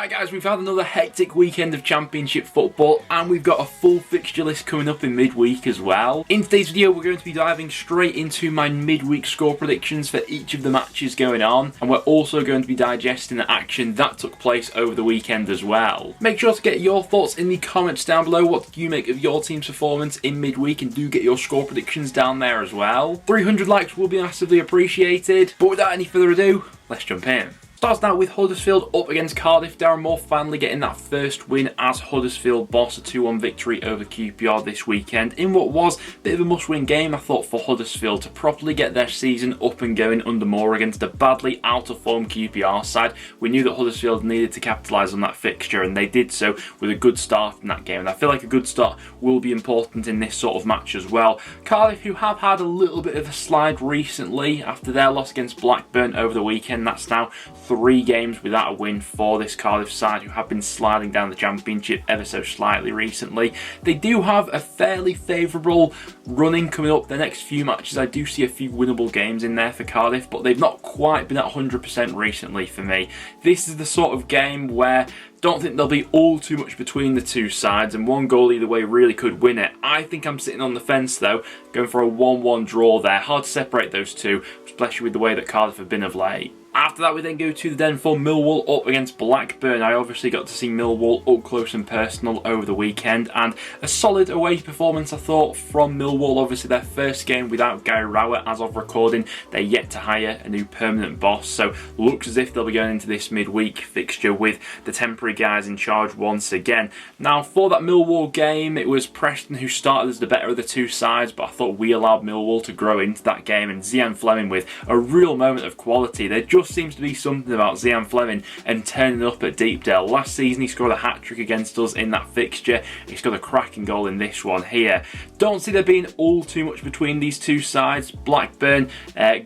Right guys, we've had another hectic weekend of Championship football and we've got a full fixture list coming up in midweek as well. In today's video we're going to be diving straight into my midweek score predictions for each of the matches going on, and we're also going to be digesting the action that took place over the weekend as well. Make sure to get your thoughts in the comments down below. What do you make of your team's performance in midweek, and do get your score predictions down there as well. 300 likes will be massively appreciated, but without any further ado, let's jump in. Starts now with Huddersfield up against Cardiff. Darren Moore finally getting that first win as Huddersfield boss, a 2-1 victory over QPR this weekend in what was a bit of a must-win game, I thought, for Huddersfield to properly get their season up and going under Moore against a badly out-of-form QPR side. We knew that Huddersfield needed to capitalise on that fixture, and they did so with a good start in that game, and I feel like a good start will be important in this sort of match as well. Cardiff, who have had a little bit of a slide recently after their loss against Blackburn over the weekend, that's now 3 games without a win for this Cardiff side, who have been sliding down the Championship ever so slightly recently. They do have a fairly favourable running coming up the next few matches. I do see a few winnable games in there for Cardiff, but they've not quite been at 100% recently for me. This is the sort of game where don't think there'll be all too much between the two sides, and one goal either way really could win it. I think I'm sitting on the fence though, going for a 1-1 draw there. Hard to separate those two, especially with the way that Cardiff have been of late. After that we then go to the den for Millwall up against Blackburn. I obviously got to see Millwall up close and personal over the weekend, and a solid away performance I thought from Millwall. Obviously their first game without Gary Rowett as of recording. They're yet to hire a new permanent boss, so looks as if they'll be going into this midweek fixture with the temporary guys in charge once again. Now for that Millwall game, it was Preston who started as the better of the two sides, but I thought we allowed Millwall to grow into that game, and Zian Fleming with a real moment of quality. There just seems to be something about Zian Fleming and turning up at Deepdale. Last season he scored a hat-trick against us in that fixture. He scored a cracking goal in this one here. Don't see there being all too much between these two sides. Blackburn,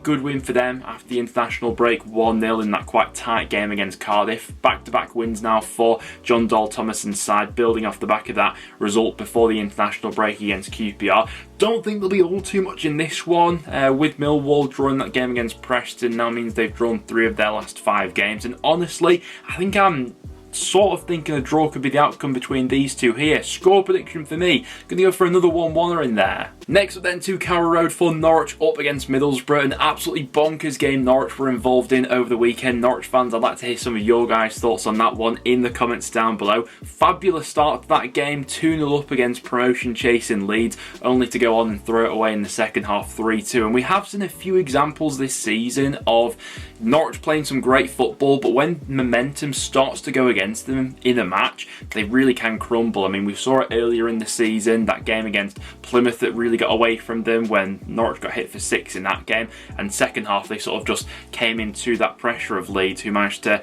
good win for them after the international break, 1-0 in that quite tight game against Cardiff. Back-to-back wins now for John Dahl-Thomason's side, building off the back of that result before the international break against QPR. Don't think there'll be all too much in this one. With Millwall drawing that game against Preston now means they've drawn 3 of their last 5 games, and honestly I think I'm sort of thinking a draw could be the outcome between these two here. Score prediction for me, gonna go for another 1-1er in there. Next up then to Carrow Road for Norwich up against Middlesbrough. An absolutely bonkers game Norwich were involved in over the weekend. Norwich fans, I'd like to hear some of your guys' thoughts on that one in the comments down below. Fabulous start to that game, 2-0 up against promotion chasing Leeds, only to go on and throw it away in the second half 3-2. And we have seen a few examples this season of Norwich playing some great football, but when momentum starts to go against them in a match, they really can crumble. I mean, we saw it earlier in the season, that game against Plymouth that really got away from them when Norwich got hit for 6 in that game, and second half they sort of just came into that pressure of Leeds, who managed to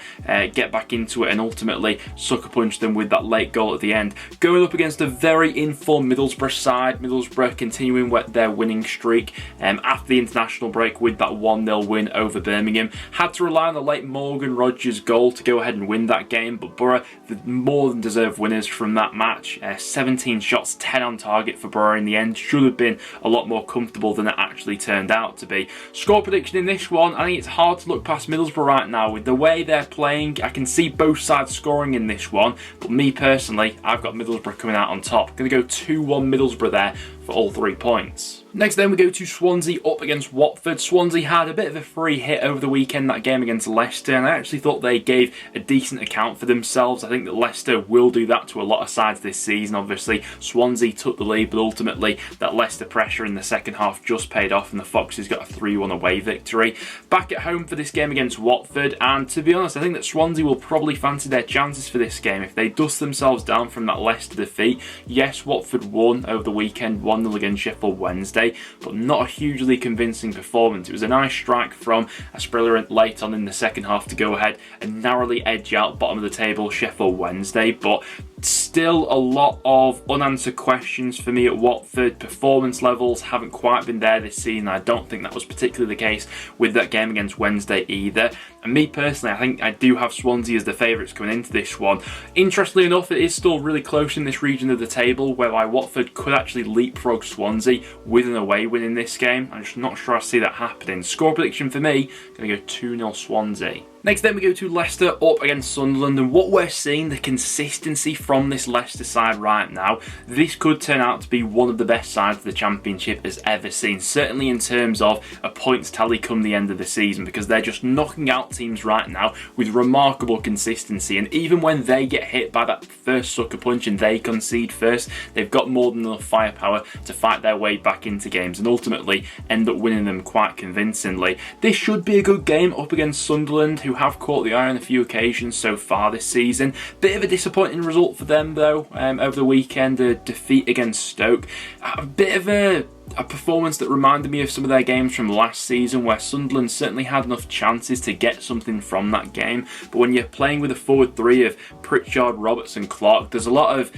get back into it and ultimately sucker punch them with that late goal at the end. Going up against a very informed Middlesbrough side, Middlesbrough continuing their winning streak after the international break with that 1-0 win over Birmingham. Had to rely on the late Morgan Rogers goal to go ahead and win that game, but Borough, the more than deserved winners from that match. 17 shots, 10 on target for Borough in the end. Should have been a lot more comfortable than it actually turned out to be. Score prediction in this one, I think it's hard to look past Middlesbrough right now. With the way they're playing, I can see both sides scoring in this one, but me personally, I've got Middlesbrough coming out on top. Going to go 2-1 Middlesbrough there for all 3 points. Next then we go to Swansea up against Watford. Swansea had a bit of a free hit over the weekend, that game against Leicester, and I actually thought they gave a decent account for themselves. I think that Leicester will do that to a lot of sides this season. Obviously Swansea took the lead, but ultimately that Leicester pressure in the second half just paid off and the Foxes got a 3-1 away victory. Back at home for this game against Watford, and to be honest I think that Swansea will probably fancy their chances for this game if they dust themselves down from that Leicester defeat. Yes, Watford won over the weekend, 1-0 against Sheffield Wednesday, but not a hugely convincing performance. It was a nice strike from Asprilla late on in the second half to go ahead and narrowly edge out bottom of the table Sheffield Wednesday, but still Still a lot of unanswered questions for me at Watford. Performance levels haven't quite been there this season. I don't think that was particularly the case with that game against Wednesday either. And me personally, I think I do have Swansea as the favourites coming into this one. Interestingly enough, it is still really close in this region of the table, whereby Watford could actually leapfrog Swansea with an away win in this game. I'm just not sure I see that happening. Score prediction for me, going to go 2-0 Swansea. Next then we go to Leicester up against Sunderland, and what we're seeing, the consistency from this Leicester side right now, this could turn out to be one of the best sides the Championship has ever seen, certainly in terms of a points tally come the end of the season, because they're just knocking out teams right now with remarkable consistency, and even when they get hit by that first sucker punch and they concede first, they've got more than enough firepower to fight their way back into games and ultimately end up winning them quite convincingly. This should be a good game up against Sunderland, who have caught the eye on a few occasions so far this season. Bit of a disappointing result for them though over the weekend, a defeat against Stoke. A bit of a performance that reminded me of some of their games from last season, where Sunderland certainly had enough chances to get something from that game, but when you're playing with a forward three of Pritchard, Robertson, Clark, there's a lot of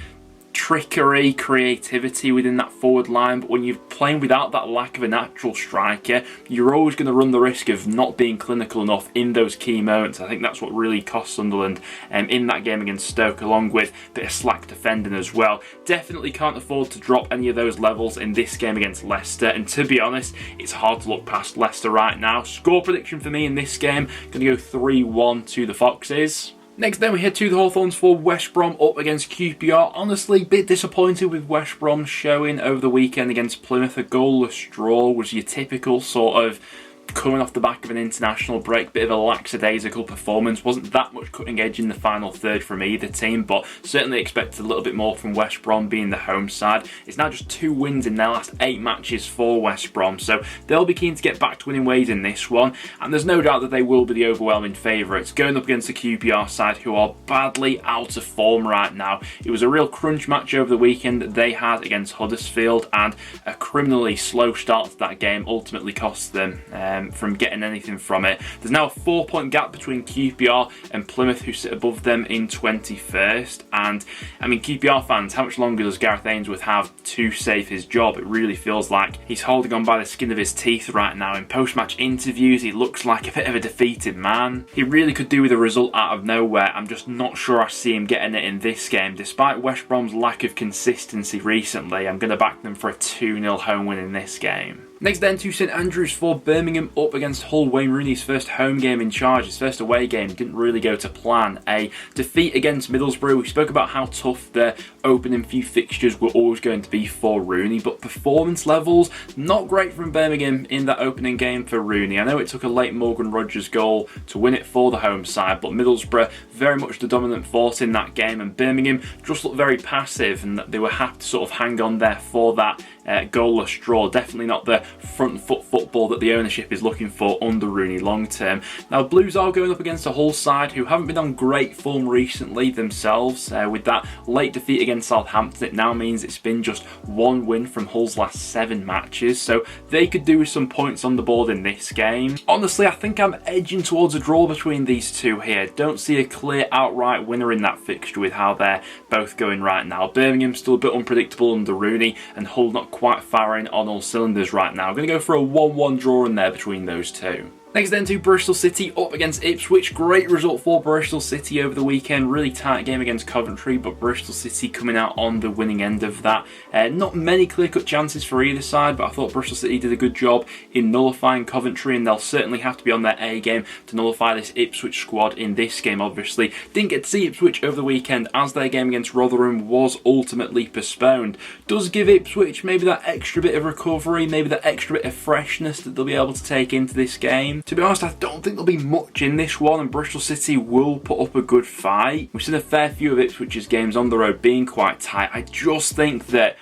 trickery, creativity within that forward line, but when you're playing without that lack of a natural striker, you're always going to run the risk of not being clinical enough in those key moments. I think that's what really cost Sunderland in that game against Stoke, along with a bit of slack defending as well. Definitely can't afford to drop any of those levels in this game against Leicester, and to be honest, it's hard to look past Leicester right now. Score prediction for me in this game, going to go 3-1 to the Foxes. Next then we head to the Hawthorns for West Brom up against QPR. Honestly, a bit disappointed with West Brom showing over the weekend against Plymouth. A goalless draw was your typical sort of coming off the back of an international break, bit of a lackadaisical performance. Wasn't that much cutting edge in the final third from either team, but certainly expected a little bit more from West Brom being the home side. It's now just 2 wins in their last 8 matches for West Brom, so they'll be keen to get back to winning ways in this one, and there's no doubt that they will be the overwhelming favourites, going up against the QPR side, who are badly out of form right now. It was a real crunch match over the weekend that they had against Huddersfield, and a criminally slow start to that game ultimately cost them from getting anything from it. There's now a 4-point gap between QPR and Plymouth, who sit above them in 21st, and I mean, QPR fans, how much longer does Gareth Ainsworth have to save his job? It really feels like he's holding on by the skin of his teeth right now. In post-match interviews, he looks like a bit of a defeated man. He really could do with a result out of nowhere. I'm just not sure I see him getting it in this game. Despite West Brom's lack of consistency recently, I'm going to back them for a 2-0 home win in this game. Next then to St Andrews for Birmingham up against Hull. Wayne Rooney's first home game in charge, his first away game, didn't really go to plan. A defeat against Middlesbrough. We spoke about how tough the opening few fixtures were always going to be for Rooney, but performance levels, not great from Birmingham in that opening game for Rooney. I know it took a late Morgan Rogers goal to win it for the home side, but Middlesbrough very much the dominant force in that game, and Birmingham just looked very passive, and they were happy to sort of hang on there for that goalless draw. Definitely not the front foot football that the ownership is looking for under Rooney long term. Now Blues are going up against a Hull side who haven't been on great form recently themselves. With that late defeat against Southampton, it now means it's been just 1 win from Hull's last 7 matches, so they could do with some points on the board in this game. Honestly, I think I'm edging towards a draw between these two here. Don't see a clear outright winner in that fixture with how they're both going right now. Birmingham still a bit unpredictable under Rooney, and Hull not quite firing on all cylinders right now. I'm going to go for a 1-1 draw in there between those two. Next then to Bristol City up against Ipswich. Great result for Bristol City over the weekend. Really tight game against Coventry, but Bristol City coming out on the winning end of that. Not many clear-cut chances for either side, but I thought Bristol City did a good job in nullifying Coventry, and they'll certainly have to be on their A game to nullify this Ipswich squad in this game, obviously. Didn't get to see Ipswich over the weekend as their game against Rotherham was ultimately postponed. Does give Ipswich maybe that extra bit of recovery, maybe that extra bit of freshness that they'll be able to take into this game. To be honest, I don't think there'll be much in this one, and Bristol City will put up a good fight. We've seen a fair few of Ipswich's games on the road being quite tight. I just think that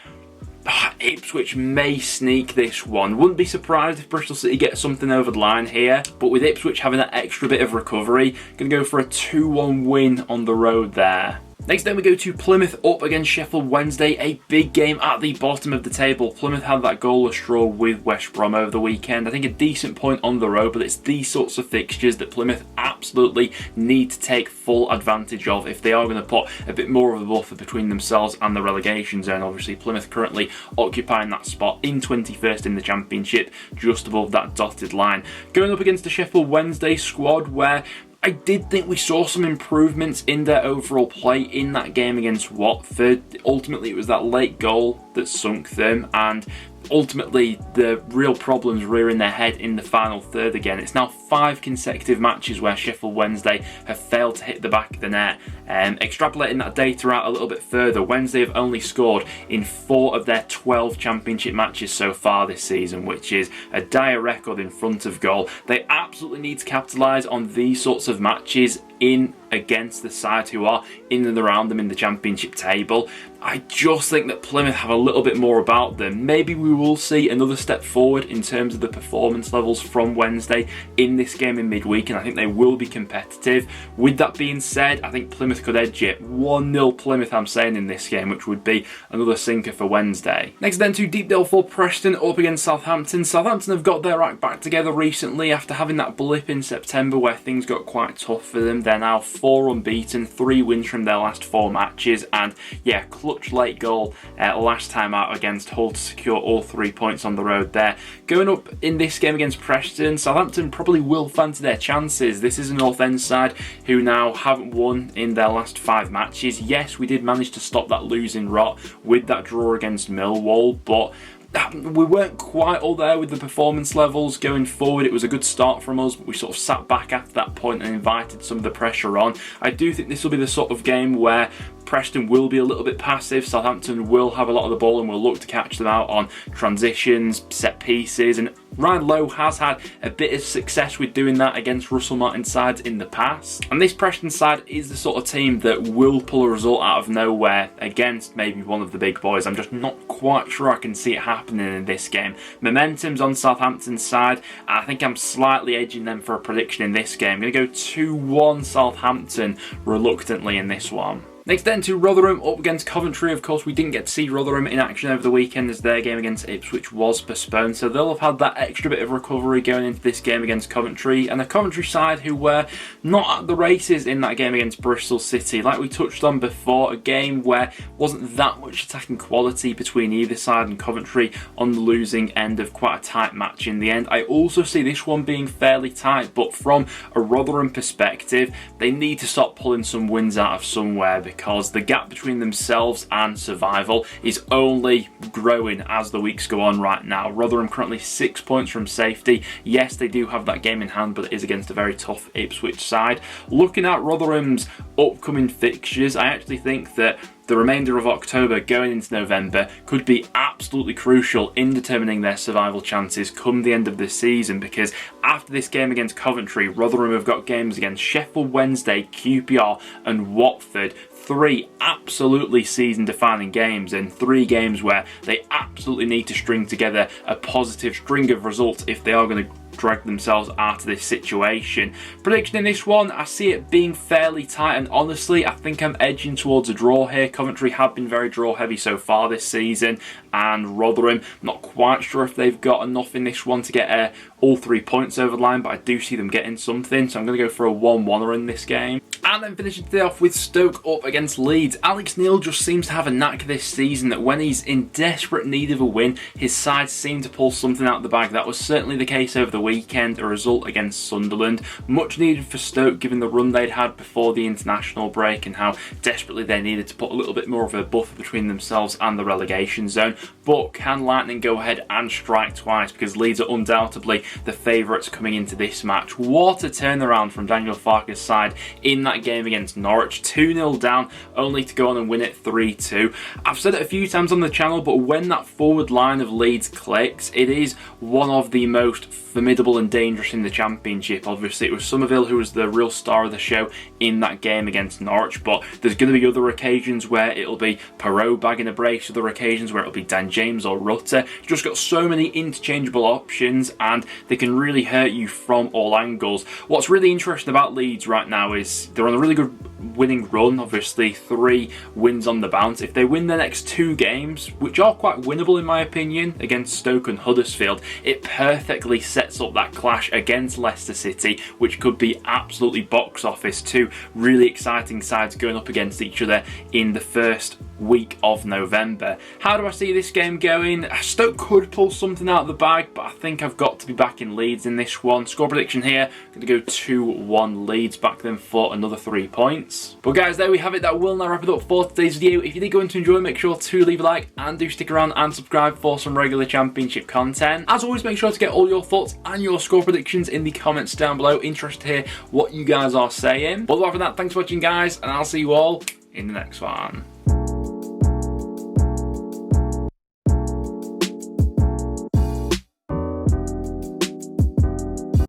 Ipswich may sneak this one. Wouldn't be surprised if Bristol City get something over the line here, but with Ipswich having that extra bit of recovery, going to go for a 2-1 win on the road there. Next then we go to Plymouth up against Sheffield Wednesday, a big game at the bottom of the table. Plymouth had that goalless draw with West Brom over the weekend. I think a decent point on the road, but it's these sorts of fixtures that Plymouth absolutely need to take full advantage of if they are going to put a bit more of a buffer between themselves and the relegation zone. Obviously Plymouth currently occupying that spot in 21st in the Championship, just above that dotted line. Going up against the Sheffield Wednesday squad, where I did think we saw some improvements in their overall play in that game against Watford. Ultimately, it was that late goal that sunk them, and ultimately the real problems rearing their head in the final third again. It's now 5 consecutive matches where Sheffield Wednesday have failed to hit the back of the net. Extrapolating that data out a little bit further, Wednesday have only scored in 4 of their 12 Championship matches so far this season, which is a dire record in front of goal. They absolutely need to capitalise on these sorts of matches in against the side who are in and around them in the Championship table. I just think that Plymouth have a little bit more about them. Maybe we will see another step forward in terms of the performance levels from Wednesday in this game in midweek, and I think they will be competitive. With that being said, I think Plymouth could edge it. 1-0 Plymouth, I'm saying, in this game, which would be another sinker for Wednesday. Next then to Deepdale for Preston up against Southampton. Southampton have got their act back together recently after having that blip in September where things got quite tough for them. They're now 4 unbeaten, 3 wins from their last 4 matches, and yeah, clutch late goal last time out against Hull to secure all 3 points on the road there. Going up in this game against Preston, Southampton probably will fancy their chances. This is a North End side who now haven't won in their last 5 matches. Yes, we did manage to stop that losing rot with that draw against Millwall, but we weren't quite all there with the performance levels going forward. It was a good start from us, but we sort of sat back after that point and invited some of the pressure on. I do think this will be the sort of game where Preston will be a little bit passive. Southampton will have a lot of the ball and will look to catch them out on transitions, set pieces, and Ryan Lowe has had a bit of success with doing that against Russell Martin's sides in the past. And this Preston side is the sort of team that will pull a result out of nowhere against maybe one of the big boys. I'm just not quite sure I can see it happening in this game. Momentum's on Southampton's side, and I think I'm slightly edging them for a prediction in this game. I'm going to go 2-1 Southampton reluctantly in this one. Next then to Rotherham up against Coventry. Of course, we didn't get to see Rotherham in action over the weekend as their game against Ipswich was postponed, so they'll have had that extra bit of recovery going into this game against Coventry. And a Coventry side who were not at the races in that game against Bristol City. Like we touched on before, a game where wasn't that much attacking quality between either side, and Coventry on the losing end of quite a tight match in the end. I also see this one being fairly tight, but from a Rotherham perspective, they need to stop pulling some wins out of somewhere, because the gap between themselves and survival is only growing as the weeks go on right now. Rotherham currently 6 points from safety. Yes, they do have that game in hand, but it is against a very tough Ipswich side. Looking at Rotherham's upcoming fixtures, I actually think that the remainder of October going into November could be absolutely crucial in determining their survival chances come the end of the season, because after this game against Coventry, Rotherham have got games against Sheffield Wednesday, QPR and Watford. 3 absolutely season-defining games, and 3 games where they absolutely need to string together a positive string of results if they are going to drag themselves out of this situation. Prediction in this one, I see it being fairly tight, and honestly I think I'm edging towards a draw here. Coventry have been very draw heavy so far this season, and Rotherham, not quite sure if they've got enough in this one to get all 3 points over the line, but I do see them getting something, so I'm going to go for a 1-1er in this game. And then finishing today off with Stoke up against Leeds. Alex Neil just seems to have a knack this season that when he's in desperate need of a win, his side seem to pull something out of the bag. That was certainly the case over the weekend, a result against Sunderland. Much needed for Stoke given the run they'd had before the international break and how desperately they needed to put a little bit more of a buffer between themselves and the relegation zone. But can Lightning go ahead and strike twice, because Leeds are undoubtedly the favourites coming into this match. What a turnaround from Daniel Farke's side in that game against Norwich. 2-0 down, only to go on and win it 3-2. I've said it a few times on the channel, but when that forward line of Leeds clicks, it is one of the most formidable and dangerous in the Championship. Obviously, it was Somerville who was the real star of the show in that game against Norwich, but there's going to be other occasions where where it'll be Perot bagging a brace, other occasions where it'll be Dan James or Rutter. You've just got so many interchangeable options and they can really hurt you from all angles. What's really interesting about Leeds right now is they're on a really good winning run, obviously 3 wins on the bounce. If they win the next 2 games, which are quite winnable in my opinion, against Stoke and Huddersfield, it perfectly sets up that clash against Leicester City, which could be absolutely box office. 2 really exciting sides going up against each other in the first week of November. How do I see this game going? Stoke could pull something out of the bag, but I think I've got to be back in Leeds in this one. Score prediction here, going to go 2-1 Leeds, back them for another 3 points. But guys, there we have it. That will now wrap it up for today's video. If you did go on to enjoy, make sure to leave a like and do stick around and subscribe for some regular Championship content. As always, make sure to get all your thoughts and your score predictions in the comments down below. Interested to hear what you guys are saying. But apart from that, thanks for watching guys, and I'll see you all in the next one.